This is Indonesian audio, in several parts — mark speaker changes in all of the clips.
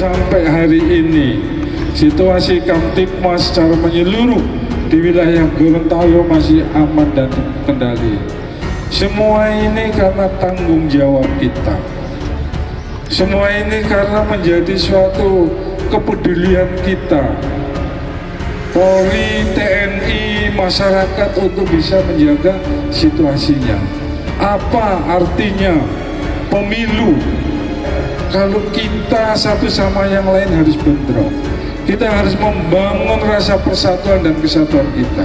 Speaker 1: sampai hari ini situasi Kamtipmas secara menyeluruh di wilayah Gorontalo masih aman dan terkendali. Semua ini karena tanggung jawab kita. Semua ini karena menjadi suatu kepedulian kita, Polri, TNI, masyarakat, untuk bisa menjaga situasinya. Apa artinya pemilu kalau kita satu sama yang lain harus bentrok? Kita harus membangun rasa persatuan dan kesatuan kita.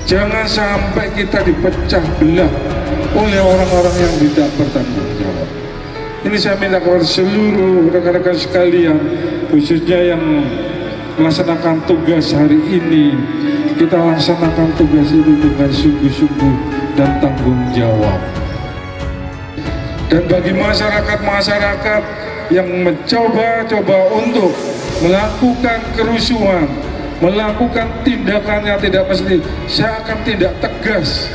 Speaker 1: Jangan sampai kita dipecah belah oleh orang-orang yang tidak bertanggung jawab. Ini saya minta kepada seluruh rekan-rekan sekalian, khususnya yang melaksanakan tugas hari ini, kita laksanakan tugas itu dengan sungguh-sungguh dan tanggung jawab. Dan bagi masyarakat-masyarakat yang mencoba-coba untuk melakukan kerusuhan, melakukan tindakan yang tidak mesti, saya akan tindak tegas.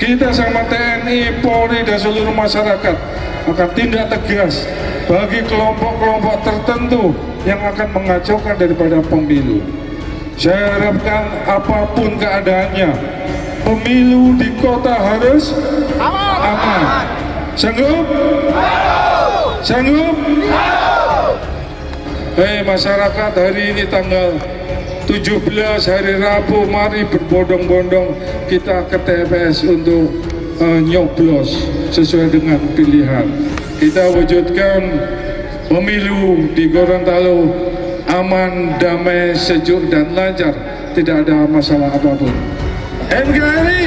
Speaker 1: Kita sama TNI, Polri, dan seluruh masyarakat akan tindak tegas bagi kelompok-kelompok tertentu yang akan mengacaukan daripada pemilu. Saya harapkan apapun keadaannya, pemilu di kota harus aman. Sanggup? Sanggup? Hei masyarakat, hari ini tanggal 17 hari Rabu, mari berbondong-bondong kita ke TPS untuk nyoblos sesuai dengan pilihan. Kita wujudkan pemilu di Gorontalo aman, damai, sejuk, dan lancar. Tidak ada masalah apapun. NKRI